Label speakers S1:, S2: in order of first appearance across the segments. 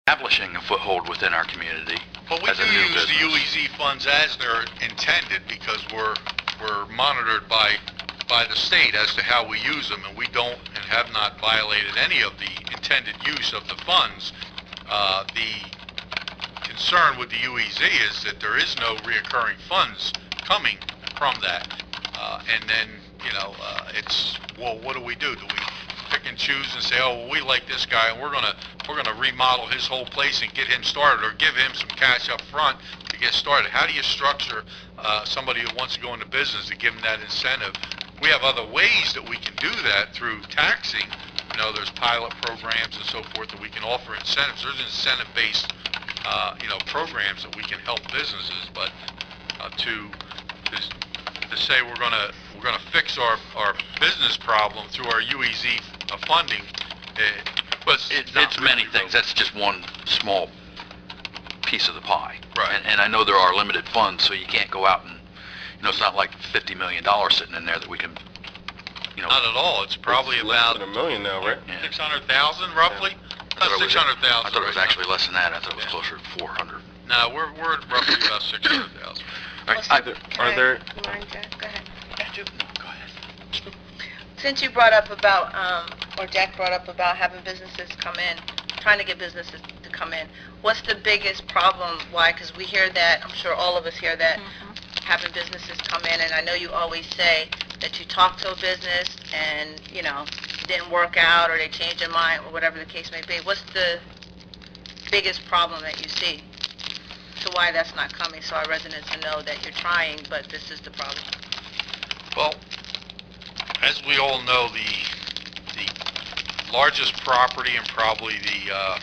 S1: establishing a foothold within our community.
S2: But we
S1: as
S2: do
S1: a new
S2: use
S1: business.
S2: the UEZ funds as they're intended because we're monitored by the state as to how we use them, and we don't and have not violated any of the intended use of the funds. The concern with the UEZ is that there is no reoccurring funds coming from that, and then it's, well, what do we do? Do we pick and choose and say, oh, well, we like this guy and we're gonna remodel his whole place and get him started, or give him some cash up front to get started? How do you structure somebody who wants to go into business to give them that incentive? We have other ways that we can do that through taxing. There's pilot programs and so forth that we can offer incentives. There's incentive-based programs that we can help businesses, but to say we're gonna fix our business problem through our UEZ funding,
S1: it's many things. That's just one small piece of the pie.
S2: Right.
S1: And I know there are limited funds, so you can't go out and, it's not like $50 million sitting in there that we can,
S2: Not at all. It's probably about
S3: $1 million now, right?
S2: 600,000 roughly. About 600,000.
S1: I thought it was actually less than that. I thought it was closer to 400.
S2: No, we're roughly about 600,000.
S1: All right.
S3: Are there?
S4: Marita, go ahead.
S1: Go ahead.
S4: Since you brought up about, or Jack brought up about having businesses come in, trying to get businesses to come in, what's the biggest problem? Why? Because we hear that, I'm sure all of us hear that, having businesses come in, and I know you always say that you talk to a business and, it didn't work out or they changed their mind or whatever the case may be. What's the biggest problem that you see? So why that's not coming, so our residents know that you're trying, but this is the problem?
S2: Well, as we all know, the largest property and probably the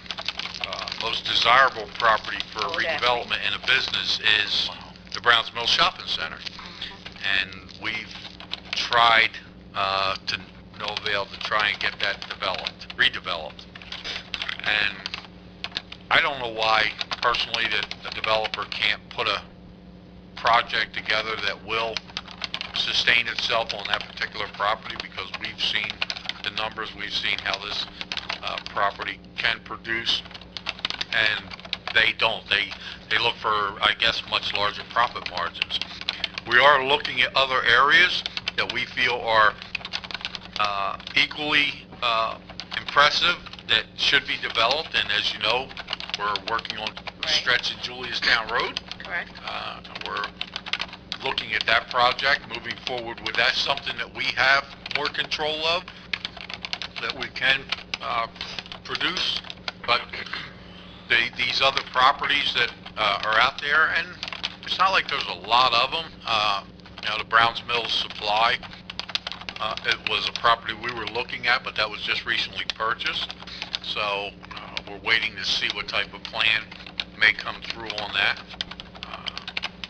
S2: most desirable property for redevelopment in a business is the Browns Mill Shopping Center. And we've tried to no avail to try and get that redeveloped. And I don't know why, personally, that the developer can't put a project together that will sustain itself on that particular property, because we've seen the numbers, we've seen how this property can produce, and they don't. They look for, I guess, much larger profit margins. We are looking at other areas that we feel are equally impressive that should be developed, and as you know, we're working on a stretch in Juliustown Road.
S4: Correct.
S2: We're looking at that project, moving forward with that. Something that we have more control of, that we can produce. But these other properties that are out there, and it's not like there's a lot of them. The Browns Mills Supply, it was a property we were looking at, but that was just recently purchased. So we're waiting to see what type of plan may come through on that.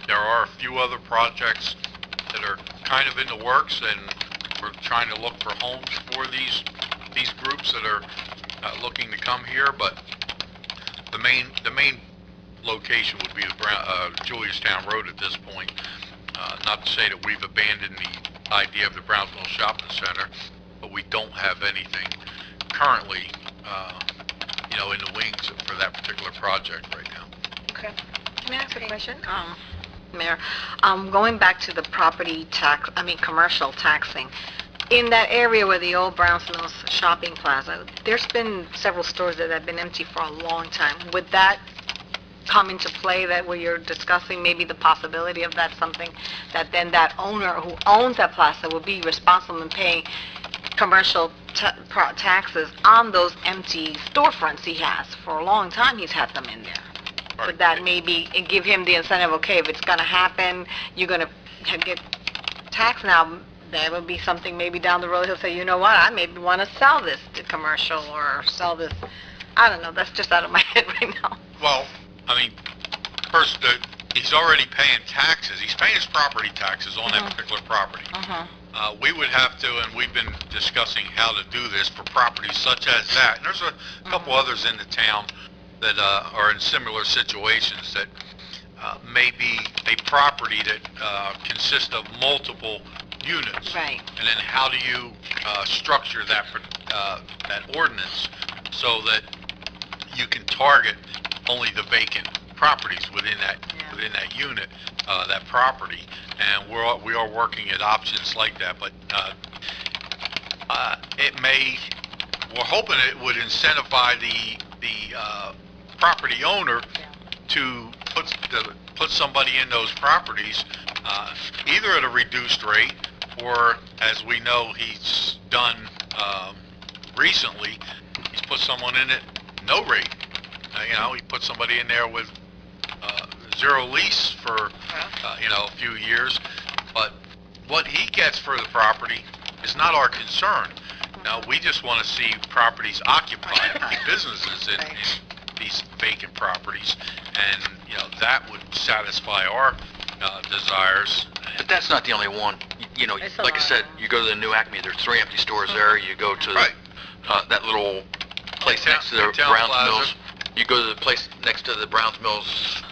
S2: There are a few other projects that are kind of in the works, and we're trying to look for homes for these groups that are looking to come here. But the main location would be the Juliustown Road at this point. Not to say that we've abandoned the idea of the Brownsville Shopping Center, but we don't have anything currently, in the wings for that particular project right now.
S4: Okay.
S5: Can I ask a question? Mayor, going back to the property tax, commercial taxing, in that area where the old Browns Mills shopping plaza, there's been several stores that have been empty for a long time. Would that come into play, that where you're discussing maybe the possibility of that, something that then that owner who owns that plaza will be responsible in paying commercial taxes on those empty storefronts he has? For a long time he's had them in there.
S2: Right.
S5: Would that maybe give him the incentive, okay, if it's going to happen, you're going to get taxed now, there will be something maybe down the road he'll say, you know what, I maybe want to sell this to commercial or sell this. I don't know, that's just out of my head right now.
S2: Well, first, he's already paying taxes. He's paying his property taxes on that particular property. We would have to, and we've been discussing how to do this for properties such as that. And there's a couple others in the town that are in similar situations that may be a property that consists of multiple units.
S5: Right.
S2: And then how do you structure that ordinance so that you can target only the vacant properties within that unit, that property, and we are working at options like that. But we're hoping it would incentivize the property owner to put somebody in those properties, either at a reduced rate, or as we know he's done recently, he's put someone in at no rate. He put somebody in there with zero lease for a few years, but what he gets for the property is not our concern. Now, we just want to see properties occupied, businesses in these vacant properties, and that would satisfy our desires.
S1: But that's not the only one. Like I said, you go to the new Acme, there's 3 empty stores there. You go to that little place next to the Browns Mills. You go to the place next to the Browns Mills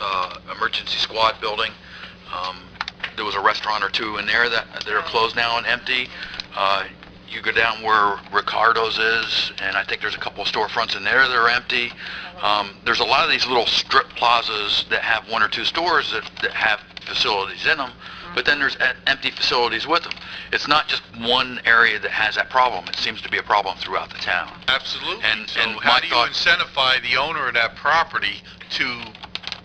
S1: emergency squad building. There was a restaurant or two in there that are closed now and empty. You go down where Ricardo's is, and I think there's a couple of storefronts in there that are empty. There's a lot of these little strip plazas that have 1 or 2 stores that have facilities in them, but then there's empty facilities with them. It's not just one area that has that problem. It seems to be a problem throughout the town.
S2: Absolutely.
S1: And
S2: how do you incentivize the owner of that property to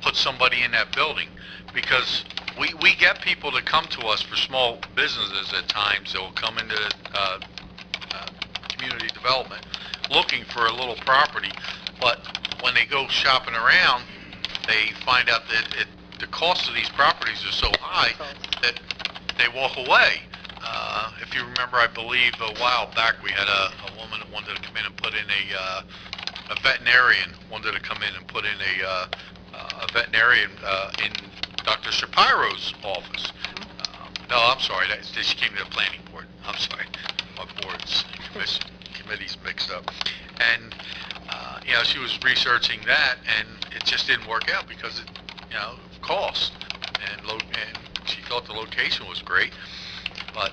S2: put somebody in that building? Because we get people that come to us for small businesses at times. They'll come into community development looking for a little property, but when they go shopping around, they find out that the cost of these properties are so high that they walk away. If you remember, I believe a while back we had a woman that wanted to come in and put in a veterinarian wanted to come in and put in a veterinarian in Dr. Shapiro's office. No, I'm sorry, she came to the planning board. I'm sorry, my boards committees mixed up. And she was researching that, and it just didn't work out because of cost. And she thought the location was great, but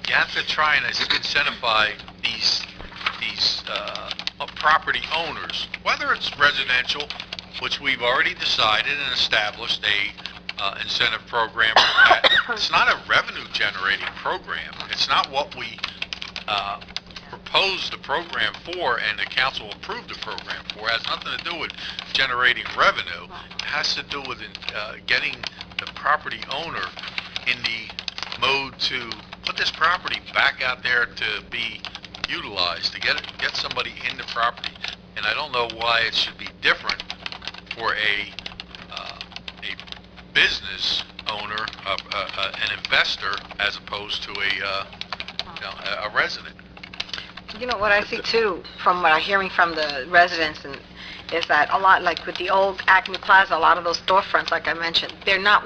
S2: you have to try and incentivize these property owners, whether it's residential, which we've already decided and established a incentive program for that. It's not a revenue generating program. It's not what we proposed the program for and the council approved the program for. It has nothing to do with generating revenue. It has to do with getting the property owner in the mode to put this property back out there to be utilized, to get somebody in the property. And I don't know why it should be different for a business owner, an investor, as opposed to a resident.
S5: What I see too, from what I'm hearing from the residents, is that a lot, like with the old Acme Plaza, a lot of those storefronts, like I mentioned, they're not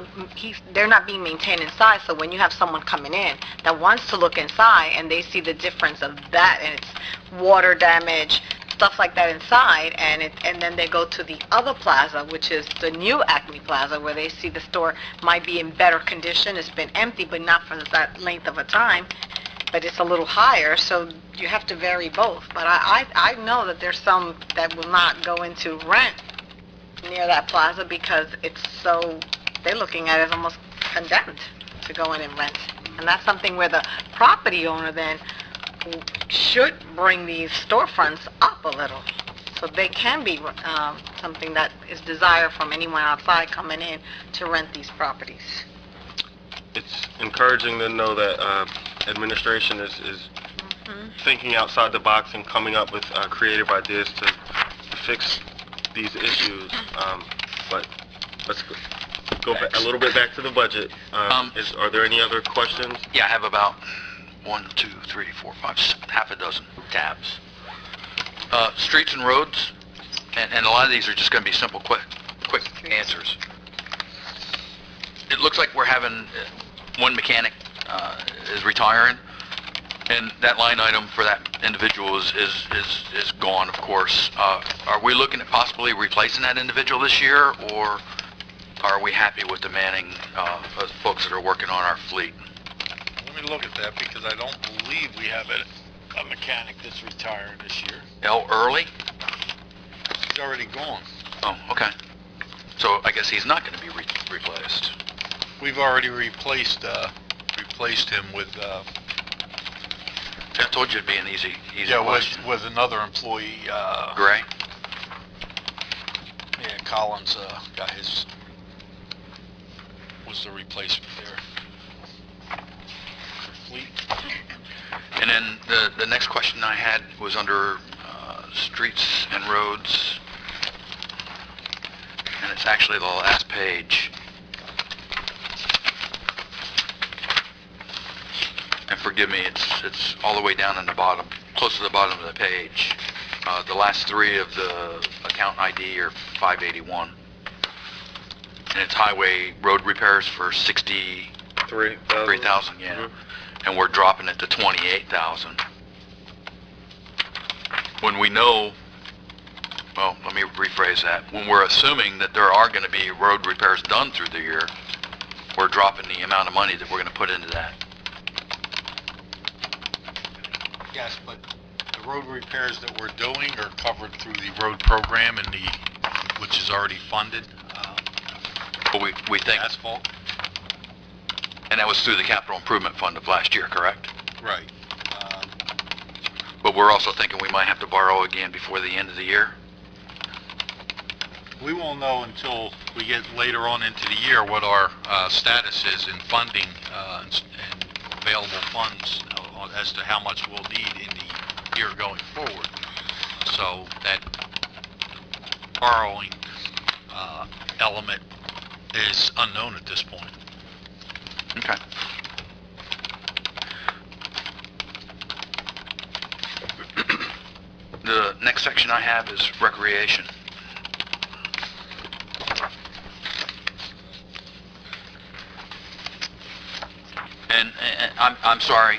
S5: being maintained inside. So when you have someone coming in that wants to look inside and they see the difference of that, and it's water damage, stuff like that inside, and then they go to the other plaza, which is the new Acme Plaza, where they see the store might be in better condition. It's been empty, but not for that length of a time, but it's a little higher, so you have to vary both. But I know that there's some that will not go into rent near that plaza because they're looking at it as almost condemned to go in and rent. And that's something where the property owner then should bring these storefronts up a little, so they can be something that is desired from anyone outside coming in to rent these properties.
S3: It's encouraging to know that administration is thinking outside the box and coming up with creative ideas to fix these issues. But let's go back, a little bit back to the budget. Are there any other questions?
S1: Yeah, I have about 1, 2, 3, 4, 5, half a dozen tabs. Streets and roads, and a lot of these are just going to be simple, quick answers. It looks like we're having one mechanic is retiring, and that line item for that individual is gone, of course. Are we looking at possibly replacing that individual this year, or are we happy with the manning of folks that are working on our fleet?
S2: Let me look at that, because I don't believe we have a mechanic that's retiring this year.
S1: Early?
S2: He's already gone.
S1: Oh, okay. So I guess he's not going to be replaced.
S2: We've already replaced him with,
S1: I told you it'd be an easy
S2: yeah,
S1: question.
S2: with another employee,
S1: Gray?
S2: yeah, Collins, got his, was the replacement there. Complete.
S1: And then the next question I had was under streets and roads. And it's actually the last page. And forgive me, it's all the way down in the bottom, close to the bottom of the page. The last three of the account ID are 581. And it's highway road repairs for 63,000, yeah.
S3: Mhm.
S1: And we're dropping it to 28,000. When we know, well, let me rephrase that. When we're assuming that there are going to be road repairs done through the year, we're dropping the amount of money that we're going to put into that.
S2: Yes, but the road repairs that we're doing are covered through the road program and which is already funded,
S1: But we think,
S2: asphalt.
S1: and that was through the capital improvement fund of last year, correct?
S2: Right.
S1: But we're also thinking we might have to borrow again before the end of the year.
S2: We won't know until we get later on into the year what our status is in funding and available funds as to how much we'll need in the year going forward. So that borrowing element is unknown at this point.
S1: Okay. The next section I have is recreation. And I'm sorry,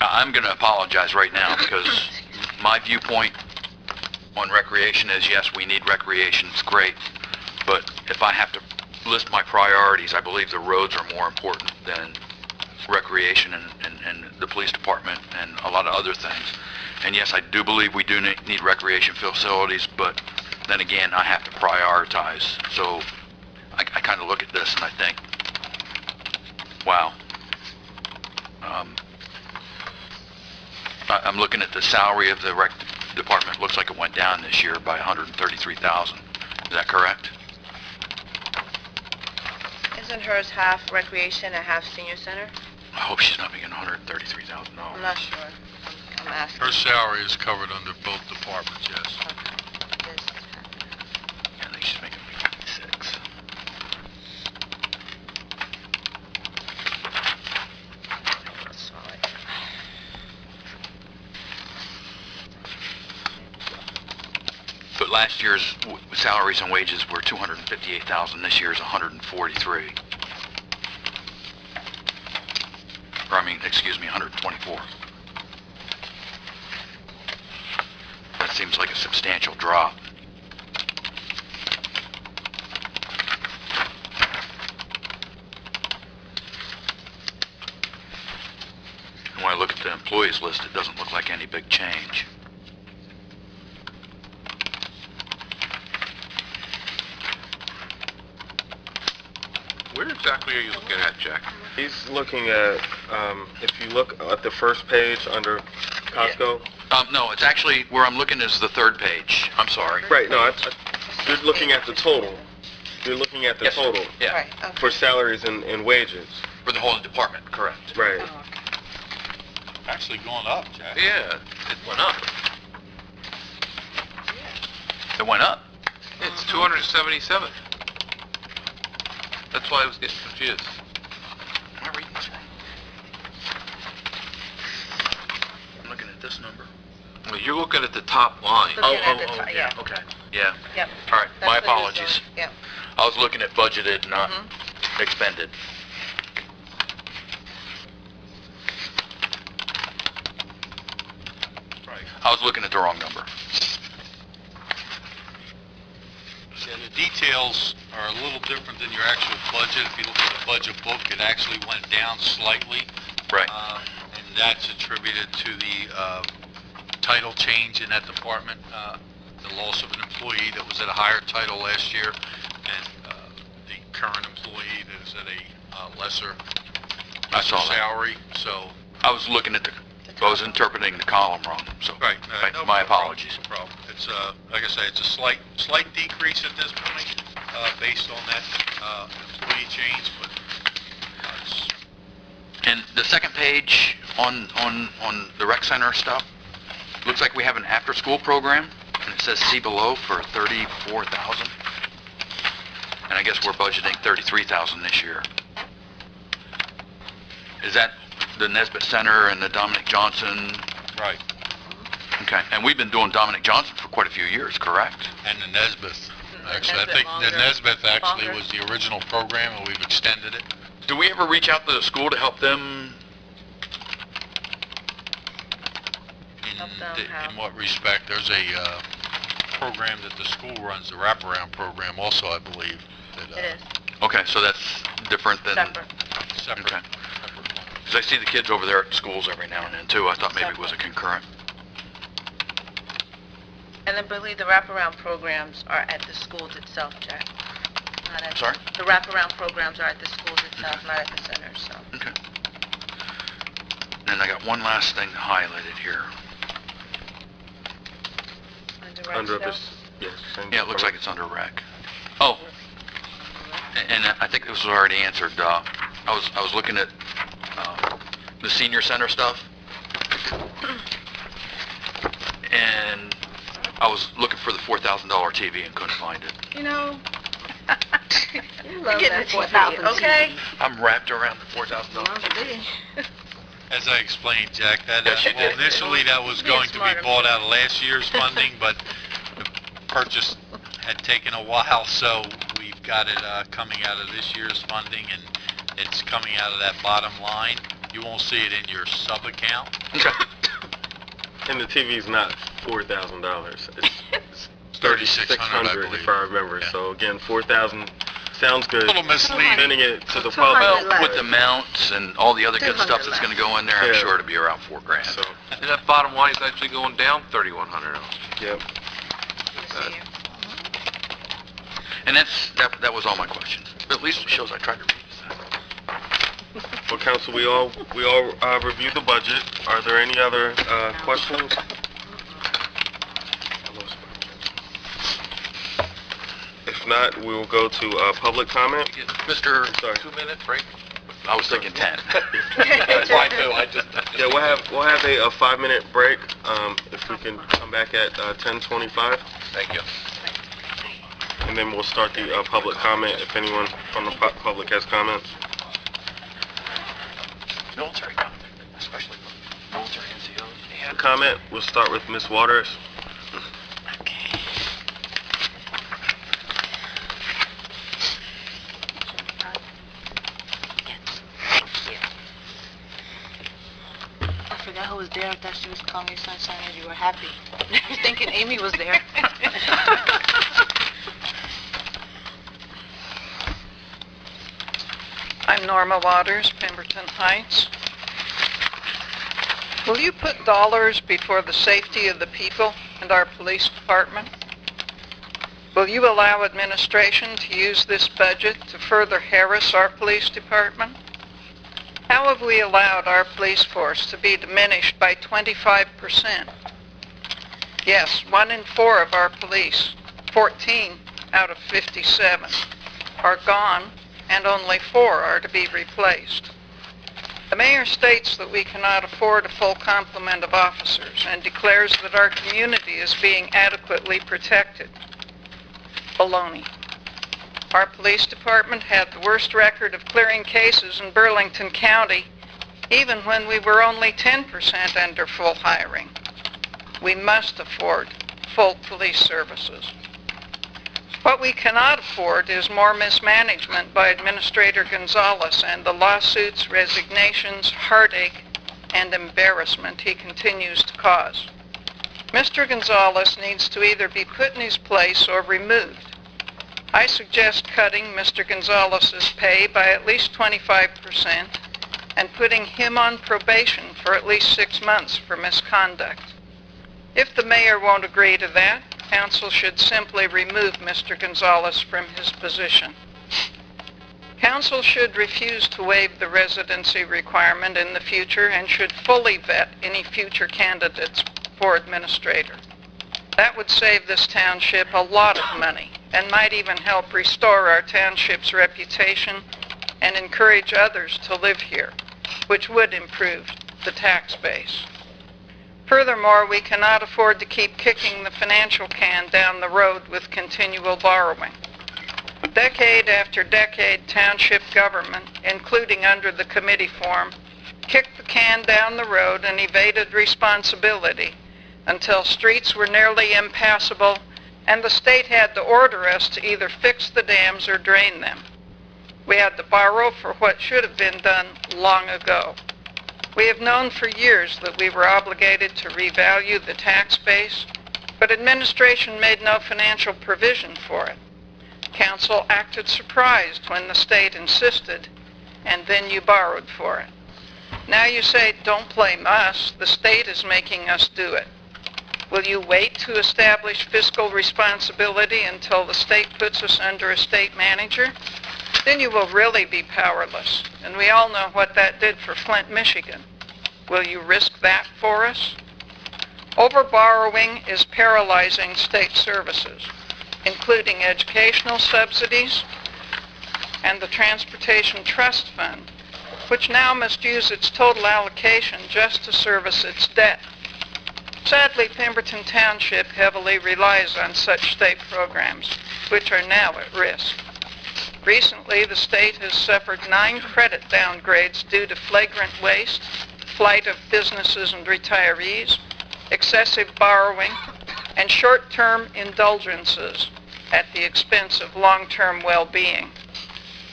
S1: I'm going to apologize right now because my viewpoint on recreation is, yes, we need recreation, it's great, but if I have to list my priorities, I believe the roads are more important than recreation and the police department and a lot of other things. And yes, I do believe we do need recreation facilities, but then again, I have to prioritize. So I kind of look at this and I think, wow. I'm looking at the salary of the rec department. Looks like it went down this year by 133,000. Is that correct?
S4: Isn't hers half recreation and half senior center?
S1: I hope she's not making 133,000.
S4: I'm not sure. I'm asking.
S2: Her salary is covered under both departments, yes.
S4: Okay.
S1: I think she's making 56. But last year's salaries and wages were 258,000. This year's 143. Or I mean, excuse me, 124. That seems like a substantial drop. And when I look at the employees list, it doesn't look like any big change.
S6: Where exactly are you looking at, Jack?
S3: He's looking at, if you look at the first page under Costco.
S1: No, it's actually, where I'm looking is the third page. I'm sorry.
S3: Right, no, you're looking at the total. You're looking at the
S1: Yes, sir.
S3: total
S1: Yeah,
S4: Right, okay.
S3: for salaries and wages.
S1: for the whole department, correct.
S3: Right.
S4: Oh, okay.
S2: Actually going up, Jack.
S6: Yeah, it went up.
S1: It went up.
S6: It's 277. That's why I was getting confused.
S1: Am I reading this wrong? I'm looking at this number.
S6: Well, you're looking at the top line.
S4: Looking at the top, yeah.
S1: Okay, yeah.
S4: Yep.
S1: All right,
S4: That's
S1: my
S4: what he was
S1: apologies.
S4: doing. Yep.
S1: I was looking at budgeted, not
S4: Mhm.
S1: expended.
S2: Right.
S1: I was looking at the wrong number.
S2: Yeah, the details are a little different than your actual budget. If you look at the budget book, it actually went down slightly.
S1: Right.
S2: And that's attributed to the title change in that department. the loss of an employee that was at a higher title last year, and the current employee that is at a lesser
S1: I saw that.
S2: salary, so...
S1: I was looking at I was interpreting the column wrong, so.
S2: Right.
S1: My apologies.
S2: No problem. It's, like I say, it's a slight decrease at this point, based on that employee change, but it's...
S1: And the second page on the rec center stuff, looks like we have an after-school program, and it says see below for $34,000. And I guess we're budgeting $33,000 this year. Is that the Nesbitt Center and the Dominic Johnson?
S2: Right.
S1: Okay, and we've been doing Dominic Johnson for quite a few years, correct?
S2: And the Nesbith. Actually, I
S4: Nesbith
S2: think the
S4: longer.
S2: Nesbith actually
S4: Longer.
S2: was the original program, and we've extended it.
S1: Do we ever reach out to the school to help them?
S4: Help them how?
S2: In what respect? There's a program that the school runs, the wraparound program also, I believe. That,
S4: It is
S1: Okay, so that's different than...
S4: separate.
S2: Separate.
S1: Okay. Because I see the kids over there at schools every now and then too. I thought maybe it was a concurrent.
S4: And I believe the wraparound programs are at the schools itself, Jack. Not at
S1: Sorry?
S4: The wraparound programs are at the schools itself, not at the centers, so.
S1: Okay. And I got one last thing highlighted here.
S3: Under
S4: rec
S3: this, yes.
S1: Yeah, it looks like it's under rec. Oh, and I think this was already answered. I was looking at the senior center stuff, and I was looking for the $4,000 TV and couldn't find it.
S4: You know,
S5: You love
S4: get
S5: that
S4: the TV,
S5: 4,000
S4: okay?
S1: I'm wrapped around the $4,000.
S2: As I explained, Jack, that
S1: Yes, you did.
S2: initially that was
S4: Being
S2: going to be
S4: smarter.
S2: bought out of last year's funding, but the purchase had taken a while, so we've got it coming out of this year's funding, and it's coming out of that bottom line. You won't see it in your sub-account.
S1: Okay.
S3: And the TV's not $4,000. It's
S2: $3,600, I
S3: $3,600
S2: believe.
S3: if I remember.
S2: Yeah.
S3: So again, 4,000 sounds good.
S2: A little misleading.
S3: Sending it to the
S5: 200
S3: public.
S1: Well,
S5: left.
S1: with the mounts and all the other good
S5: 200
S1: stuff that's going to go in there, I'm
S3: Yeah.
S1: sure it'll be around $4,000.
S3: So,
S6: And that bottom line is actually going down $3,100.
S3: yep.
S1: And that was all my questions. But at least it shows I tried to read this.
S3: Well, council, we all reviewed the budget. Are there any other questions? If not, we will go to public comment.
S1: Mr.
S3: Sorry.
S6: 2-minute break?
S1: I was thinking 10.
S6: That's fine too, I just...
S3: Yeah, we'll have a 5-minute break. If we can come back at 10:25,
S6: Thank you.
S3: and then we'll start the public comment. If anyone from the public has comments.
S1: Military comment, especially military NCOs. Yeah.
S3: Comment. We'll start with Ms. Waters.
S4: I forgot who was there. I thought she was calling you sunshine and you were happy. I was thinking Amy was there.
S7: I'm Norma Waters, Pemberton Heights. Will you put dollars before the safety of the people and our police department? Will you allow administration to use this budget to further harass our police department? How have we allowed our police force to be diminished by 25%? Yes, 1 in 4 of our police, 14 out of 57, are gone, and only 4 are to be replaced. The mayor states that we cannot afford a full complement of officers and declares that our community is being adequately protected. Baloney. Our police department had the worst record of clearing cases in Burlington County, even when we were only 10% under full hiring. We must afford full police services. What we cannot afford is more mismanagement by Administrator Gonzalez and the lawsuits, resignations, heartache, and embarrassment he continues to cause. Mr. Gonzalez needs to either be put in his place or removed. I suggest cutting Mr. Gonzalez's pay by at least 25% and putting him on probation for at least 6 months for misconduct. If the mayor won't agree to that, council should simply remove Mr. Gonzalez from his position. Council should refuse to waive the residency requirement in the future and should fully vet any future candidates for administrator. That would save this township a lot of money and might even help restore our township's reputation and encourage others to live here, which would improve the tax base. Furthermore, we cannot afford to keep kicking the financial can down the road with continual borrowing. Decade after decade, township government, including under the committee form, kicked the can down the road and evaded responsibility until streets were nearly impassable and the state had to order us to either fix the dams or drain them. We had to borrow for what should have been done long ago. We have known for years that we were obligated to revalue the tax base, but administration made no financial provision for it. Council acted surprised when the state insisted, and then you borrowed for it. Now you say, don't blame us, the state is making us do it. Will you wait to establish fiscal responsibility until the state puts us under a state manager? Then you will really be powerless, and we all know what that did for Flint, Michigan. Will you risk that for us? Overborrowing is paralyzing state services, including educational subsidies and the Transportation Trust Fund, which now must use its total allocation just to service its debt. Sadly, Pemberton Township heavily relies on such state programs, which are now at risk. Recently, the state has suffered 9 credit downgrades due to flagrant waste, flight of businesses and retirees, excessive borrowing, and short-term indulgences at the expense of long-term well-being.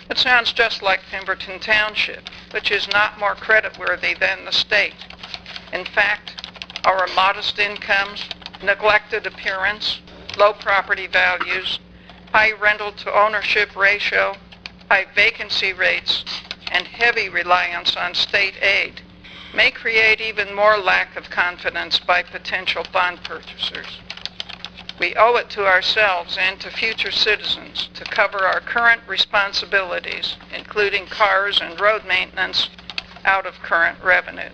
S7: It sounds just like Pemberton Township, which is not more creditworthy than the state. In fact, our modest incomes, neglected appearance, low property values, high rental-to-ownership ratio, high vacancy rates, and heavy reliance on state aid may create even more lack of confidence by potential bond purchasers. We owe it to ourselves and to future citizens to cover our current responsibilities, including cars and road maintenance, out of current revenue.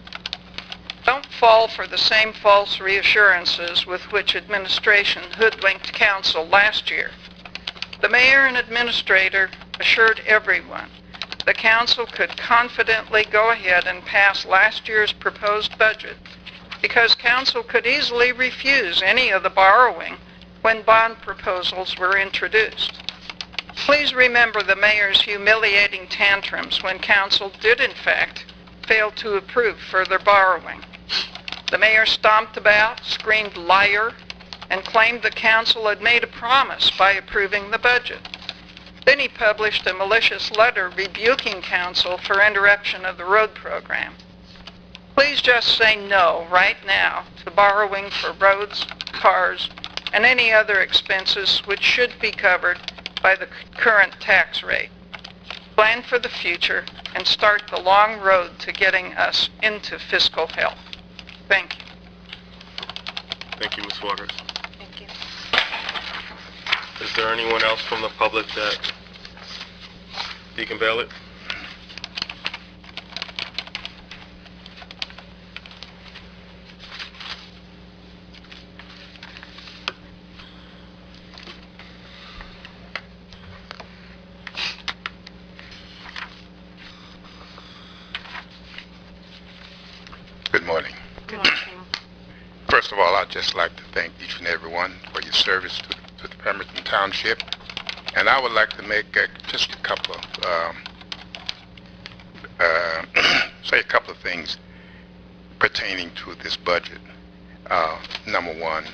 S7: Don't fall for the same false reassurances with which administration hoodwinked council last year. The mayor and administrator assured everyone the council could confidently go ahead and pass last year's proposed budget because council could easily refuse any of the borrowing when bond proposals were introduced. Please remember the mayor's humiliating tantrums when council did in fact fail to approve further borrowing. The mayor stomped about, screamed liar, and claimed the council had made a promise by approving the budget. Then he published a malicious letter rebuking council for interruption of the road program. Please just say no right now to borrowing for roads, cars, and any other expenses which should be covered by the current tax rate. Plan for the future and start the long road to getting us into fiscal health. Thank you.
S3: Thank you, Ms. Waters.
S5: Thank you.
S3: Is there anyone else from the public that Deacon Bailey?
S6: Good morning.
S5: Good morning.
S6: First of all, I'd just like to thank each and every one for your service to the Pemberton Township. And I would like to make just a couple of, say a couple of things pertaining to this budget. Number one,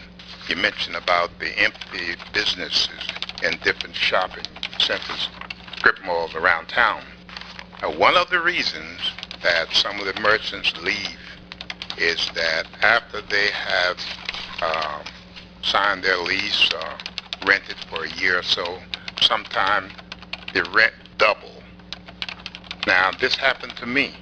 S6: you mentioned about the empty businesses in different shopping centers, strip malls around town. One of the reasons that some of the merchants leave is that after they have signed their lease or rented for a year or so, sometimes the rent double. Now, this happened to me.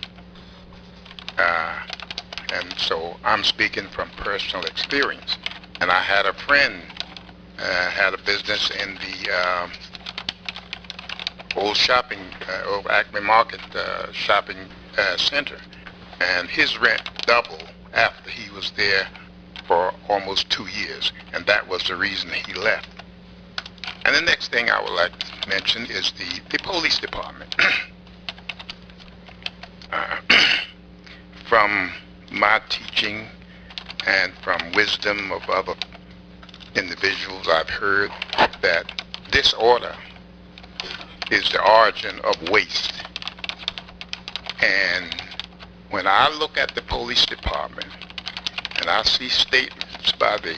S6: And so I'm speaking from personal experience. And I had a friend had a business in the old old Acme Market shopping center, and his rent doubled after he was there for almost 2 years, and that was the reason he left. And the next thing I would like to mention is the police department. From my teaching and from wisdom of other individuals, I've heard that disorder is the origin of waste. And when I look at the police department and I see statements by the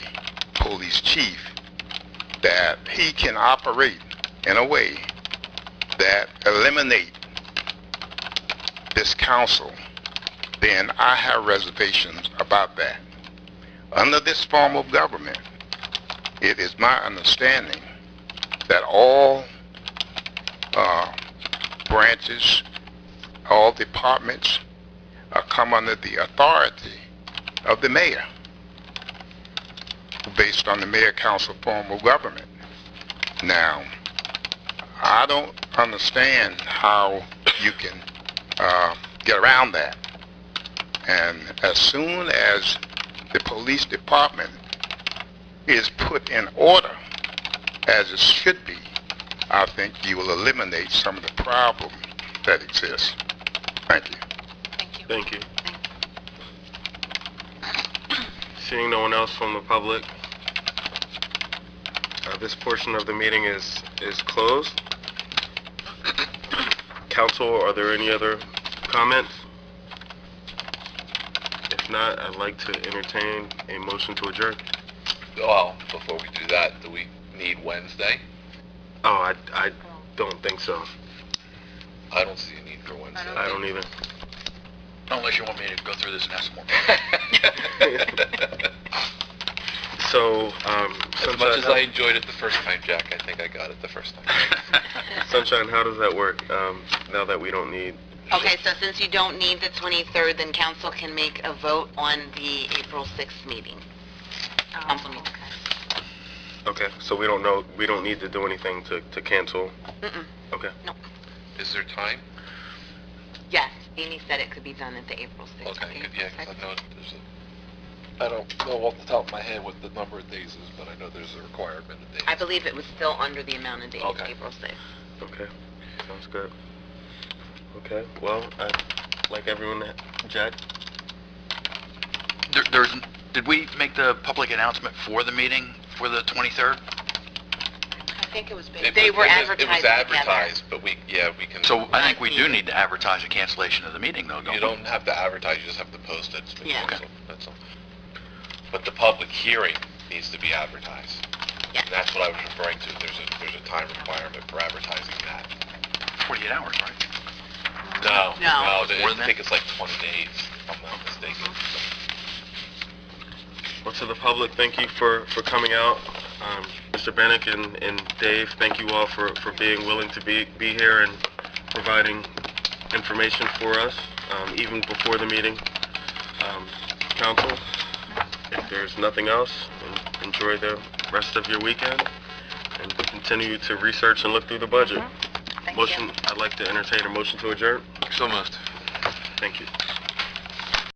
S6: police chief that he can operate in a way that eliminate this council, then I have reservations about that. Under this form of government, it is my understanding that all branches, all departments come under the authority of the mayor, based on the mayor-council form of government. Now, I don't understand how you can get around that. And as soon as the police department is put in order, as it should be, I think you will eliminate some of the problems that exist. Thank you.
S3: Thank you. Seeing no one else from the public, this portion of the meeting is closed. Council, are there any other comments? If not, I'd like to entertain a motion to adjourn.
S8: Well, before we do that, do we need Wednesday?
S3: Oh, I don't think so.
S8: I don't see a need for Wednesday.
S3: I don't either.
S1: Unless you want me to go through this and ask some more.
S3: So,
S8: as much as I enjoyed it the first time, Jack, I think I got it the first time.
S3: Sunshine, how does that work, now that we don't need...
S9: Okay, so since you don't need the 23rd, then council can make a vote on the April 6th meeting. Council meeting.
S3: Okay, so we don't need to do anything to cancel?
S9: Mm-mm.
S3: Okay.
S9: No.
S8: Is there time?
S9: Yes, Amy said it could be done at the April 6th.
S8: Okay, good, yeah, 'cause I know I don't know off the top of my head what the number of days is, but I know there's a requirement of days.
S9: I believe it was still under the amount of days,
S8: Okay.
S9: April 6th.
S3: Okay, sounds good. Okay, well, like everyone, Jack?
S1: Did we make the public announcement for the meeting for the 23rd?
S9: I think it was
S8: They
S9: were
S8: It
S9: advertised
S8: was
S9: together.
S8: advertised, but we can...
S1: So I think we do need to advertise a cancellation of the meeting, though, don't we?
S8: You don't have to advertise, you just have to post it.
S9: Yeah.
S1: Okay.
S8: That's all. But the public hearing needs to be advertised.
S9: Yeah.
S8: And that's what I was referring to. There's a time requirement for advertising that.
S1: 48 hours, right?
S8: No,
S9: No.
S1: More than
S8: I think it's like 20 days, if I'm not mistaken.
S3: Well, to the public, thank you for coming out. Mr. Bannock and Dave, thank you all for being willing to be here and providing information for us, even before the meeting. Council, if there's nothing else, enjoy the rest of your weekend and continue to research and look through the budget.
S9: Thank
S3: Motion,
S9: you.
S3: I'd like to entertain a motion to adjourn.
S1: So moved.
S3: Thank you.